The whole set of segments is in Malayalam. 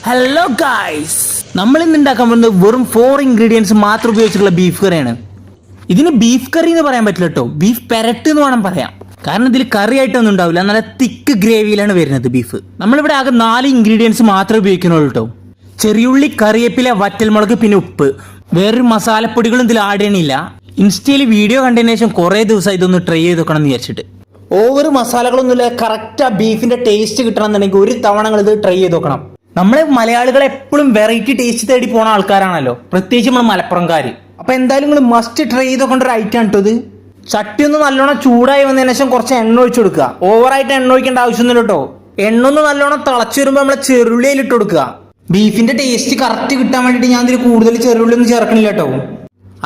ഹലോ ഗായ്സ്, നമ്മൾ ഇന്ന് ഉണ്ടാക്കാൻ പോകുന്നത് വെറും 4 ഇൻഗ്രീഡിയൻസ് മാത്രം ഉപയോഗിച്ചിട്ടുള്ള ബീഫ് കറിയാണ്. ഇതിന് ബീഫ് കറി എന്ന് പറയാൻ പറ്റില്ല കേട്ടോ, ബീഫ് പെരട്ട് എന്ന് വേണം പറയാം. കാരണം ഇതിൽ കറി ആയിട്ടൊന്നും ഉണ്ടാവില്ല, നല്ല തിക്ക് ഗ്രേവിയിലാണ് വരുന്നത് ബീഫ്. നമ്മളിവിടെ ആകെ 4 ഇൻഗ്രീഡിയൻസ് മാത്രമേ ഉപയോഗിക്കുന്നുള്ളൂ കേട്ടോ. ചെറിയുള്ളി, കറിവേപ്പില, വറ്റൽമുളക്, പിന്നെ ഉപ്പ്. വേറൊരു മസാലപ്പൊടികളും ഇതിൽ ആഡ് ചെയ്യണില്ല. ഇൻസ്റ്റയിൽ വീഡിയോ കണ്ടതിന് ശേഷം കുറേ ദിവസം ഇതൊന്ന് ട്രൈ ചെയ്ത് നോക്കണം എന്ന് വിചാരിച്ചിട്ട്. ഓവർ മസാലകളൊന്നുമില്ല, കറക്റ്റ് ആ ബീഫിന്റെ ടേസ്റ്റ് കിട്ടണം എന്നുണ്ടെങ്കിൽ ഒരു തവണ നിങ്ങൾ ഇത് ട്രൈ ചെയ്ത് നോക്കണം. നമ്മളെ മലയാളികൾ എപ്പോഴും വെറൈറ്റി ടേസ്റ്റ് തേടി പോണ ആൾക്കാരാണല്ലോ, പ്രത്യേകിച്ച് നമ്മൾ മലപ്പുറംകാർ. അപ്പൊ എന്തായാലും നിങ്ങൾ മസ്റ്റ് ട്രൈ ചെയ്ത് നോക്കേണ്ട ഒരു ഐറ്റം ആണ് ഇത്. ചട്ടി ഒന്ന് നല്ലോണം ചൂടായി വന്നതിന് ശേഷം കുറച്ച് എണ്ണ ഒഴിച്ചു കൊടുക്കുക. ഓവറായിട്ട് എണ്ണ ഒഴിക്കേണ്ട ആവശ്യമൊന്നുമില്ല കേട്ടോ. എണ്ണ ഒന്ന് നല്ലോണം തിളച്ചു വരുമ്പോൾ നമ്മളെ ചെറുള്ളിയിൽ ഇട്ട് കൊടുക്കുക. ബീഫിന്റെ ടേസ്റ്റ് കറക്റ്റ് കിട്ടാൻ വേണ്ടിയിട്ട് ഞാൻ ഇതിൽ കൂടുതൽ ചെറുള്ളി ഒന്നും ചേർക്കണില്ല കേട്ടോ.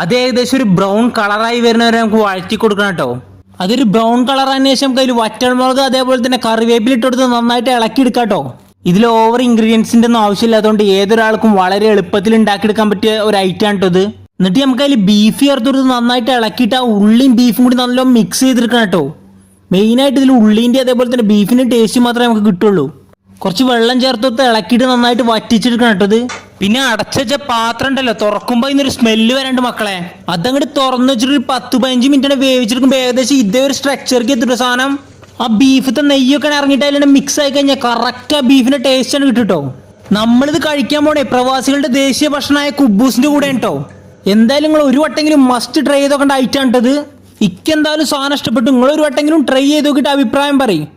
അത് ഏകദേശം ഒരു ബ്രൗൺ കളറായി വരുന്നവരെ നമുക്ക് വഴറ്റി കൊടുക്കണം കേട്ടോ. അതൊരു ബ്രൗൺ കളർ ആയതിനു ശേഷം നമുക്ക് അതിൽ വറ്റൽമുളക് അതേപോലെ തന്നെ കറിവേപ്പില ഇട്ട് കൊടുത്ത് നന്നായിട്ട് ഇളക്കി എടുക്കാം കേട്ടോ. ഇതിൽ ഓവർ ഇൻഗ്രീഡിയൻസിന്റെ ഒന്നും ആവശ്യമില്ലാത്തതുകൊണ്ട് ഏതൊരാൾക്കും വളരെ എളുപ്പത്തിൽ ഉണ്ടാക്കിയെടുക്കാൻ പറ്റിയ ഒരു ഐറ്റം ആണ് ഇത്. എന്നിട്ട് നമുക്ക് അതിൽ ബീഫ് ചേർത്തെടുത്ത് നന്നായിട്ട് ഇളക്കിയിട്ട് ആ ഉള്ളിയും ബീഫും കൂടി നല്ലോണം മിക്സ് ചെയ്തെടുക്കണം കേട്ടോ. മെയിനായിട്ട് ഇതിൽ ഉള്ളിൻ്റെ അതേപോലെ തന്നെ ബീഫിന്റെ ടേസ്റ്റ് മാത്രമേ നമുക്ക് കിട്ടുള്ളൂ. കുറച്ച് വെള്ളം ചേർത്തെടുത്ത് ഇളക്കിയിട്ട് നന്നായിട്ട് വറ്റിച്ചെടുക്കണം കേട്ടോ ഇത്. പിന്നെ അടച്ച പാത്രം ഉണ്ടല്ലോ, തുറക്കുമ്പോൾ ഇതിനൊരു സ്മെല്ല് വരാണ്ട് മക്കളെ. അതങ്ങോട്ട് തുറന്നു വെച്ചിട്ട് ഒരു 10-15 മിനിറ്റ് വേവിച്ചെടുക്കുമ്പോൾ ഏകദേശം ഇതേ ഒരു സ്ട്രക്ചർക്ക് എത്തിട്ട് സാധനം ആ ബീഫത്തെ നെയ്യൊക്കെ ഇറങ്ങിയിട്ട് അതിൽ മിക്സ് ആയി കഴിഞ്ഞാൽ കറക്റ്റ് ആ ബീഫിന്റെ ടേസ്റ്റ് ആണ് കിട്ടുട്ടോ. നമ്മളിത് കഴിക്കാൻ പോണേ പ്രവാസികളുടെ ദേശീയ ഭക്ഷണമായ കുബൂസിന്റെ കൂടെ കേട്ടോ. എന്തായാലും നിങ്ങൾ ഒരു വട്ടെങ്കിലും മസ്റ്റ് ട്രൈ ചെയ്ത് നോക്കേണ്ട ഐറ്റം ആണ് ഇത്. ഇക്കെന്തായാലും സാധനം ഇഷ്ടപ്പെട്ടു. നിങ്ങൾ ഒരു വട്ടെങ്കിലും ട്രൈ ചെയ്ത് നോക്കിയിട്ട് അഭിപ്രായം പറയും.